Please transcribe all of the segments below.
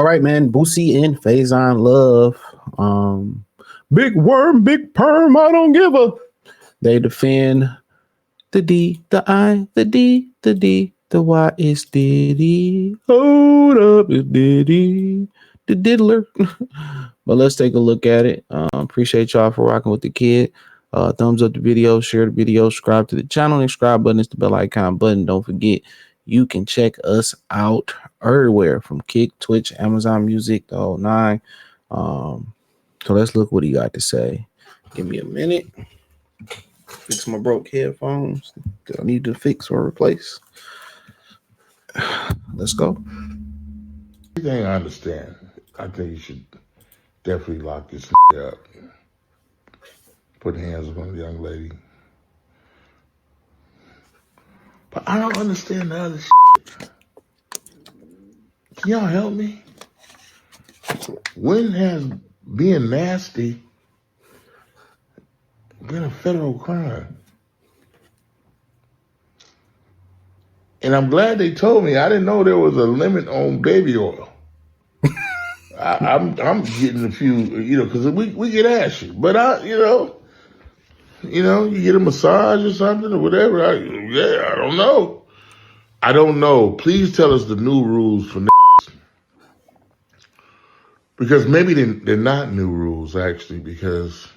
right, man. Boosie and Faizon love. Big worm, big perm. I don't give a. They defend the D, the I, the D, the D, the Y is Diddy. Hold up, it's Diddy, the diddler. But let's take a look at it. Appreciate y'all for rocking with the kid. Thumbs up the video, share the video, subscribe to the channel. The subscribe button is the bell icon button. Don't forget, you can check us out everywhere from Kick, Twitch, Amazon Music, the whole nine. So let's look what he got to say. Give me a minute. Fix my broke headphones that I need to fix or replace. Let's go. Everything I understand. I think you should definitely lock this up. Put hands on the young lady. But I don't understand the other shit. Can y'all help me? When has being nasty been a federal crime? And I'm glad they told me. I didn't know there was a limit on baby oil. I'm getting a few, because we get ashy. But you get a massage or something or whatever. I don't know. I don't know. Please tell us the new rules for niggas. Because maybe they're not new rules, actually, because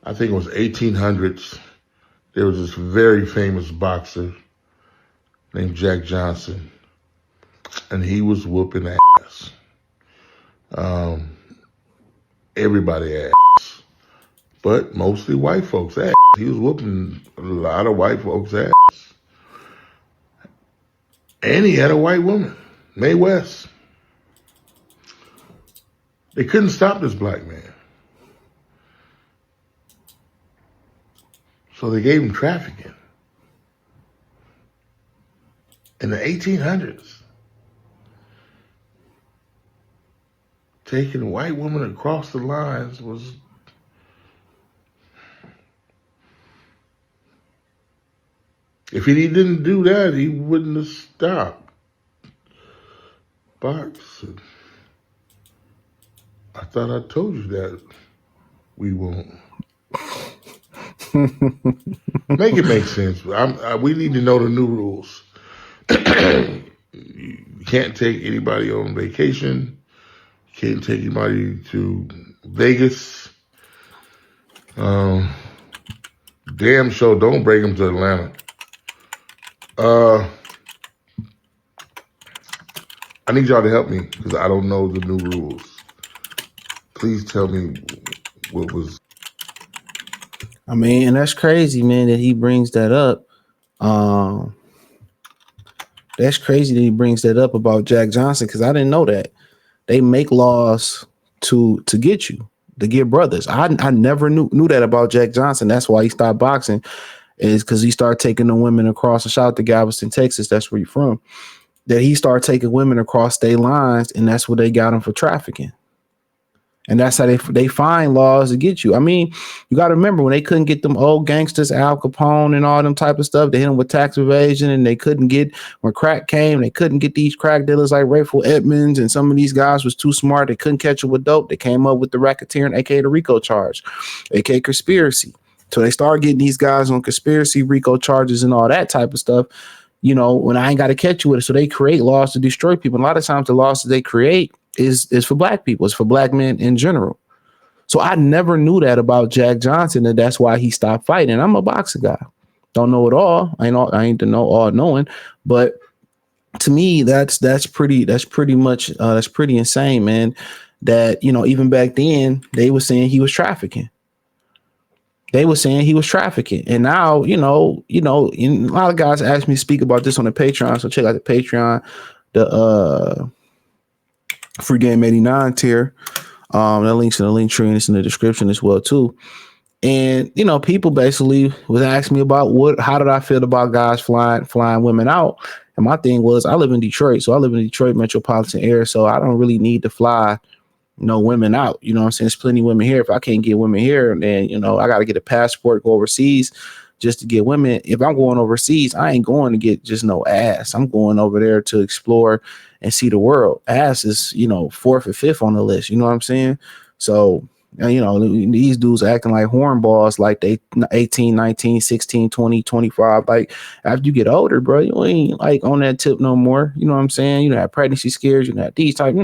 I think it was 1800s. There was this very famous boxer named Jack Johnson, and he was whooping ass. Everybody ass, but mostly white folks ass. He was whooping a lot of white folks ass. And he had a white woman, Mae West. They couldn't stop this black man. So they gave him trafficking. In the 1800s, taking a white woman across the lines was if he didn't do that, he wouldn't have stopped boxing. I thought I told you that we won't. Make it make sense. We need to know the new rules. You can't take anybody on vacation. You can't take anybody to Vegas. Damn sure don't bring them to Atlanta. I need y'all to help me because I don't know the new rules. Please tell me what was. I mean, and that's crazy, man, that he brings that up. That's crazy that he brings that up about Jack Johnson because I didn't know that. They make laws to get you, to get brothers. I never knew that about Jack Johnson. That's why he stopped boxing, is because he started taking the women across. And shout out to Galveston, Texas. That's where you're from. That he started taking women across state lines, and that's what they got him for trafficking. And that's how they find laws to get you. I mean, you got to remember when they couldn't get them old gangsters, Al Capone and all them type of stuff, they hit them with tax evasion, and they couldn't get, when crack came, they couldn't get these crack dealers like Rayful Edmonds, and some of these guys was too smart. They couldn't catch it with dope. They came up with the racketeering, aka the RICO charge, aka conspiracy. So they started getting these guys on conspiracy, RICO charges, and all that type of stuff. When I ain't got to catch you with it. So they create laws to destroy people. And a lot of times the laws that they create is for black people. It's for black men in general. So I never knew that about Jack Johnson, and that's why he stopped fighting. I'm a boxing guy. Don't know it all. I ain't to know all knowing, but to me, that's pretty insane, man. That, even back then they were saying he was trafficking. And now, and a lot of guys ask me to speak about this on the Patreon. So check out the Patreon, the Free Game 89 tier. That link's in the link tree and it's in the description as well too. And people basically was asking me about how did I feel about guys flying women out? And my thing was, I live in Detroit, so I live in Detroit metropolitan area, so I don't really need to fly women out. You know what I'm saying? There's plenty of women here. If I can't get women here, then I got to get a passport, go overseas. just to get women. If I'm going overseas, I ain't going to get just no ass. I'm going over there to explore and see the world. Ass is, fourth or fifth on the list. You know what I'm saying? So, these dudes acting like hornballs, like they 18, 19, 16, 20, 25. Like, after you get older, bro, you ain't like on that tip no more. You know what I'm saying? You don't have pregnancy scares, you don't have these type,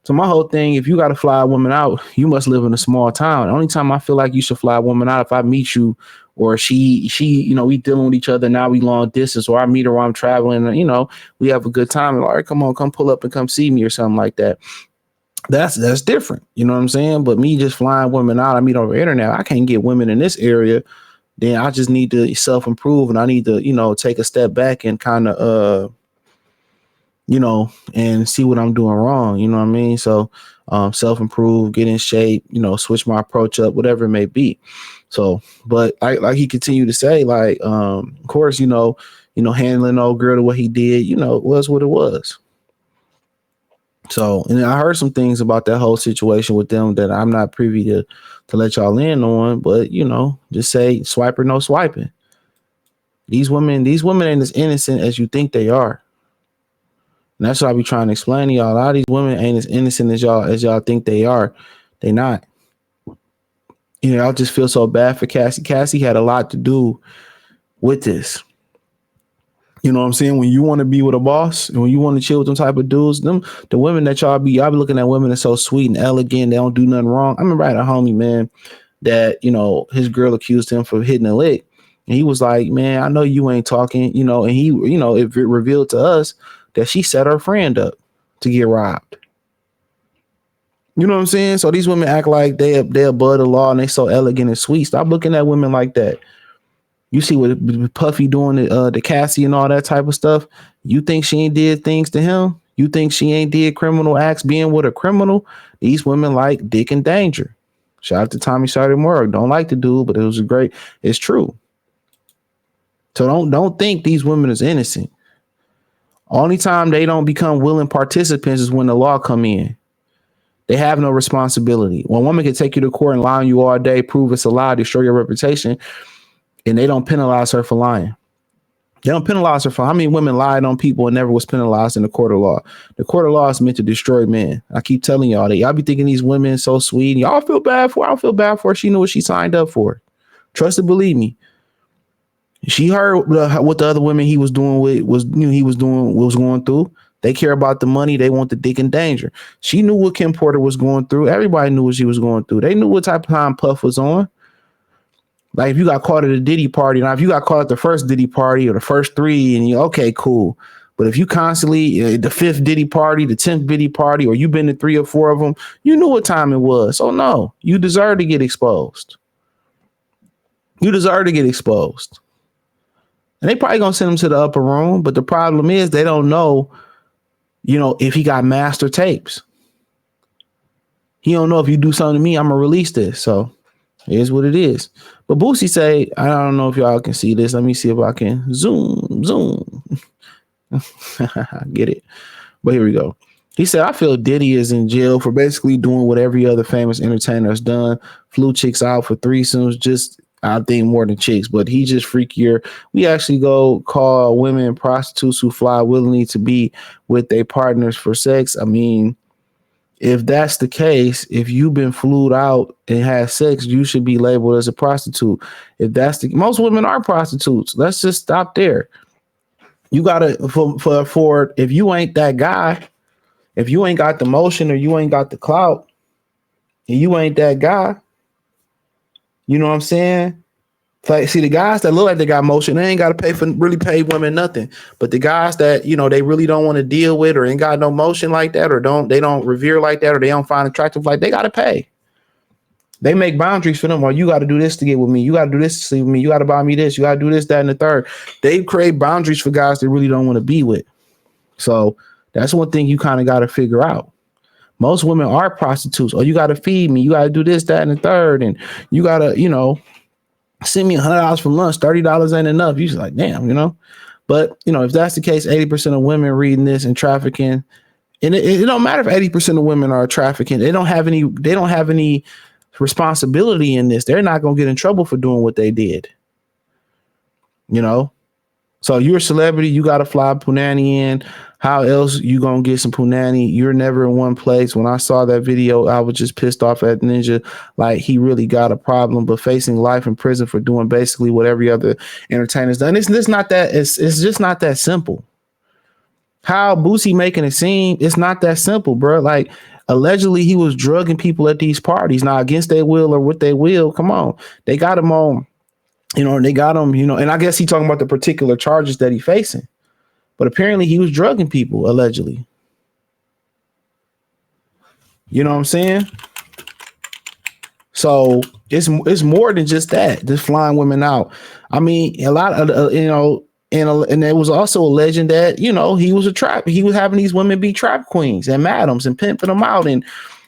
so my whole thing, if you got to fly a woman out, you must live in a small town. The only time I feel like you should fly a woman out, if I meet you or she, we dealing with each other, now we long distance, or I meet her while I'm traveling, we have a good time. And all right, come on, come pull up and come see me or something like that. That's different. You know what I'm saying? But me just flying women out, I meet over the internet, I can't get women in this area. Then I just need to self-improve, and I need to, take a step back and kind of, and see what I'm doing wrong. You know what I mean? So self-improve, get in shape, switch my approach up, whatever it may be. So, but like he continued to say, like, of course, handling old girl to what he did, it was what it was. So, and I heard some things about that whole situation with them that I'm not privy to let y'all in on, but just say swiper, no swiping. These women ain't as innocent as you think they are. And that's what I be trying to explain to y'all. A lot of these women ain't as innocent as y'all think they are. They not. I just feel so bad for Cassie. Cassie had a lot to do with this. You know what I'm saying? When you want to be with a boss and when you want to chill with them type of dudes, the women that y'all be looking at women that's so sweet and elegant, they don't do nothing wrong. I remember I had a homie, man, that, his girl accused him for hitting a lick. And he was like, man, I know you ain't talking, and he, it revealed to us that she set her friend up to get robbed. You know what I'm saying? So these women act like they're above the law and they so elegant and sweet. Stop looking at women like that. You see what Puffy doing to Cassie and all that type of stuff. You think she ain't did things to him? You think she ain't did criminal acts being with a criminal? These women like dick and danger. Shout out to Tommy Sotomayor. Don't like the dude, but it was great. It's true. So don't think these women is innocent. Only time they don't become willing participants is when the law come in. They have no responsibility. One woman can take you to court and lie on you all day, prove it's a lie, destroy your reputation, and they don't penalize her for lying. They don't penalize her for how many women lied on people and never was penalized in the court of law. The court of law is meant to destroy men. I keep telling y'all that. Y'all be thinking these women so sweet. And y'all feel bad for her. I don't feel bad for her. She knew what she signed up for. Trust and believe me. She heard what the other women he was doing was going through. They care about the money. They want the dick and danger. She knew what Kim Porter was going through. Everybody knew what she was going through. They knew what type of time Puff was on. Like if you got caught at a Diddy party, now if you got caught at the first Diddy party or the first three, and you okay, cool. But if you constantly the fifth Diddy party, the 10th Diddy party, or you've been to 3 or 4 of them, you knew what time it was. So no, you deserve to get exposed. You deserve to get exposed. And they probably gonna send him to the upper room, but the problem is they don't know, if he got master tapes. He don't know if you do something to me, I'm gonna release this. So here's what it is. But Boosie say, I don't know if y'all can see this. Let me see if I can zoom. Get it. But here we go. He said, I feel Diddy is in jail for basically doing what every other famous entertainer has done. Flew chicks out for threesomes, just I think more than chicks, but he just freakier. We actually go call women prostitutes who fly willingly to be with their partners for sex. I mean, if that's the case, if you've been flued out and had sex, you should be labeled as a prostitute. If that's most women are prostitutes. Let's just stop there. You gotta for if you ain't that guy, if you ain't got the motion or you ain't got the clout, and you ain't that guy, you know what I'm saying? Like, see, the guys that look like they got motion, they ain't got to really pay women nothing. But the guys that, they really don't want to deal with or ain't got no motion like that or they don't revere like that or they don't find attractive like they got to pay. They make boundaries for them. Or you got to do this to get with me. You got to do this to sleep with me. You got to buy me this. You got to do this, that, and the third. They create boundaries for guys they really don't want to be with. So that's one thing you kind of got to figure out. Most women are prostitutes. Oh, you got to feed me. You got to do this, that, and the third. And you got to, send me $100 for lunch. $30 ain't enough. You're just like, damn, But, if that's the case, 80% of women reading this and trafficking. And it don't matter if 80% of women are trafficking. They don't have any responsibility in this. They're not going to get in trouble for doing what they did. You know? So you're a celebrity, you got to fly punani in. How else you going to get some punani? You're never in one place. When I saw that video, I was just pissed off at Ninja. Like, he really got a problem, but facing life in prison for doing basically what every other entertainer's done. It's not that, it's just not that simple. How Boosie making it seem, it's not that simple, bro. Like, allegedly he was drugging people at these parties. Now, against their will or with their will, come on. They got him on, they got him, and I guess he talking about the particular charges that he facing. But apparently he was drugging people, allegedly. You know what I'm saying? So it's more than just that, just flying women out. I mean, a lot of, and there was also a legend that, he was he was having these women be trap queens and madams and pimping them out. And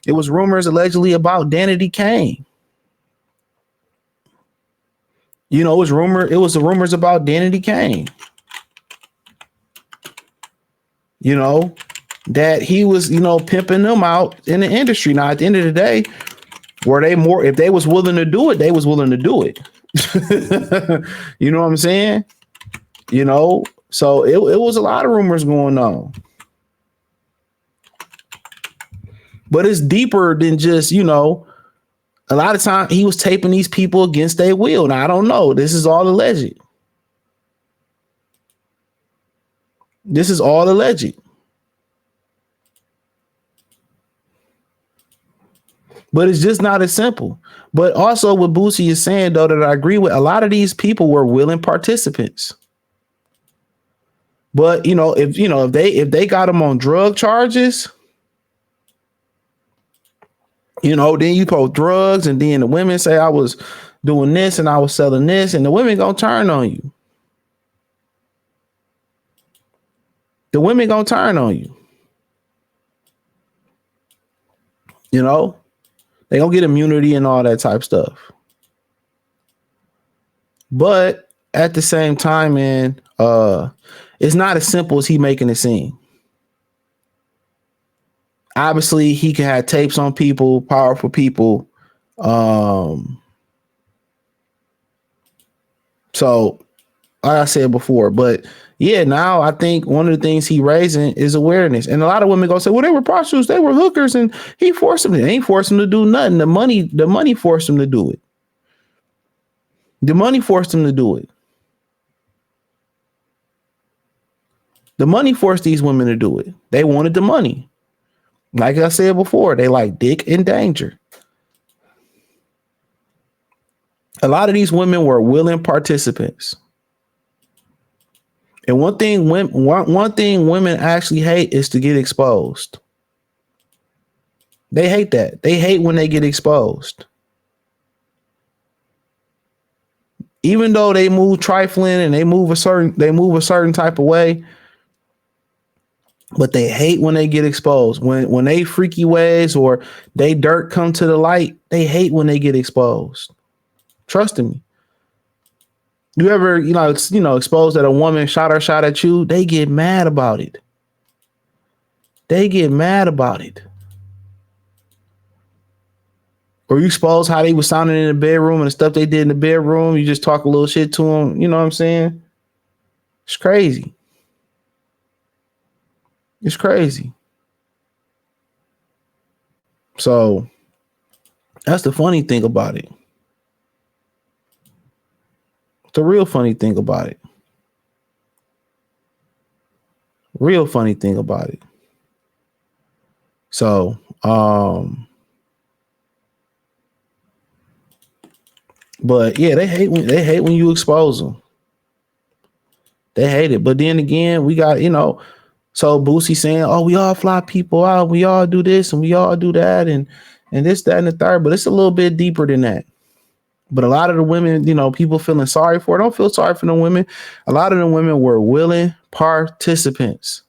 it was rumors allegedly about Danity Kane. It was the rumors about Danity Kane. That he was, pimping them out in the industry. Now, at the end of the day, were they more, if they was willing to do it, they was willing to do it. You know what I'm saying? So it was a lot of rumors going on. But it's deeper than just, a lot of time he was taping these people against their will. Now, I don't know. This is all alleged. This is all alleged. But it's just not as simple. But also what Boosie is saying, though, that I agree with, a lot of these people were willing participants. But, if they got them on drug charges, then you post drugs and then the women say I was doing this and I was selling this, and the women gonna turn on you. The women gonna turn on you. They gonna get immunity and all that type stuff. But at the same time, man, it's not as simple as he making it seem. Obviously, he can have tapes on people, powerful people. So, like I said before, but yeah, now I think one of the things he raising is awareness. And a lot of women gonna say, well, they were prostitutes, they were hookers, and he forced them. They ain't forced them to do nothing. The money forced them to do it. The money forced them to do it. The money forced these women to do it. They wanted the money. Like I said before, they like dick and danger. A lot of these women were willing participants. And one thing women actually hate is to get exposed. They hate that. They hate when they get exposed. Even though they move trifling and they move a certain type of way, but they hate when they get exposed. When they freaky ways or they dirt come to the light, they hate when they get exposed. Trust me. You ever, exposed that a woman shot at you, they get mad about it. They get mad about it. Or you expose how they was sounding in the bedroom and the stuff they did in the bedroom. You just talk a little shit to them. You know what I'm saying? It's crazy. It's crazy. So that's the funny thing about it. The real funny thing about it. Real funny thing about it. So, but yeah, they hate when you expose them. They hate it. But then again, we got, so Boosie saying, oh, we all fly people out, we all do this and we all do that, and this, that, and the third. But it's a little bit deeper than that. But a lot of the women, people feeling sorry for, don't feel sorry for the women. A lot of the women were willing participants.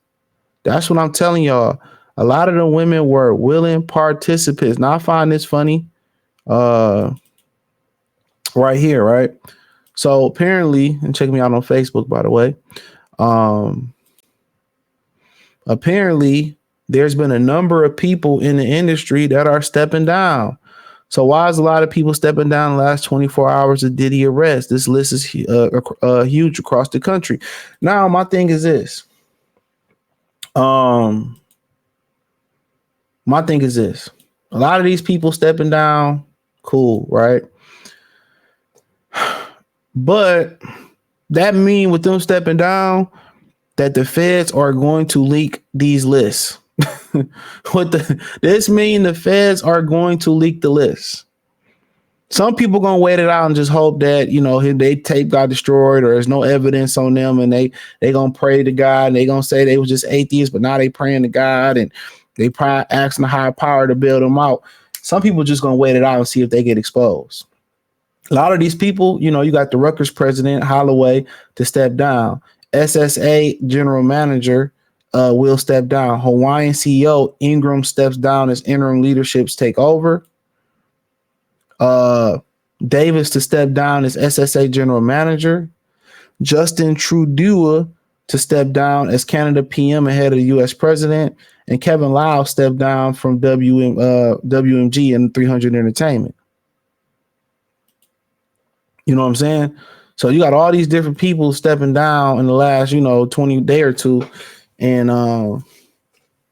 That's what I'm telling y'all. A lot of the women were willing participants. Now I find this funny. Right here, right? So apparently, and check me out on Facebook, by the way. Apparently, there's been a number of people in the industry that are stepping down. So why is a lot of people stepping down in the last 24 hours of Diddy arrest? This list is huge across the country. Now, my thing is this. Um, my thing is this. A lot of these people stepping down, cool, right? But that mean with them stepping down that the feds are going to leak these lists. This mean the feds are going to leak the list. Some people gonna wait it out and just hope that they tape got destroyed or there's no evidence on them, and they gonna pray to God and they gonna say they was just atheists, but now they praying to God and they probably asking the higher power to bail them out. Some people just gonna wait it out and see if they get exposed. A lot of these people, you got the Rutgers president Holloway to step down. SSA general manager will step down. Hawaiian CEO Ingram steps down as interim leaderships take over. Davis to step down as SSA general manager. Justin Trudeau to step down as Canada PM ahead of the U.S. president. And Kevin Lau stepped down from WMG and 300 Entertainment. You know what I'm saying? So you got all these different people stepping down in the last, 20 day or two. And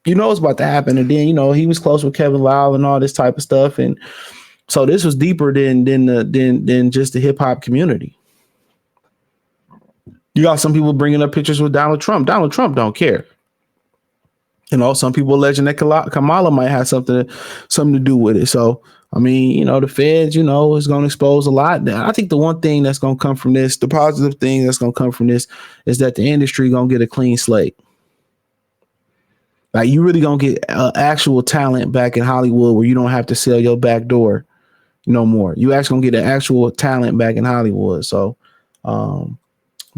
it's about to happen. And then, he was close with Kevin Lau and all this type of stuff. And so this was deeper than just the hip hop community. You got some people bringing up pictures with Donald Trump. Donald Trump don't care. Some people alleging that Kamala might have something to do with it. So, the feds, is going to expose a lot. I think the one thing that's going to come from this, the positive thing that's going to come from this, is that the industry going to get a clean slate. Like, you really going to get actual talent back in Hollywood where you don't have to sell your back door no more. You actually going to get an actual talent back in Hollywood. So,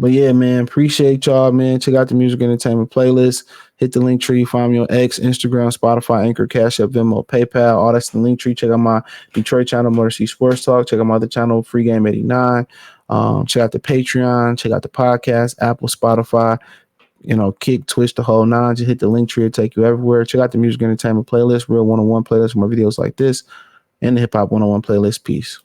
but yeah, man, appreciate y'all, man. Check out the music entertainment playlist. Hit the link tree. Find me on X, Instagram, Spotify, Anchor, Cash App, Venmo, PayPal. All that's in the link tree. Check out my Detroit channel, Motor City Sports Talk. Check out my other channel, Free Game 89. Check out the Patreon. Check out the podcast, Apple, Spotify, Kick, Twitch, the whole nine. Just hit the link tree. It'll take you everywhere. Check out the music entertainment playlist, real 101 playlist, more videos like this, and the hip hop 101 playlist. Peace.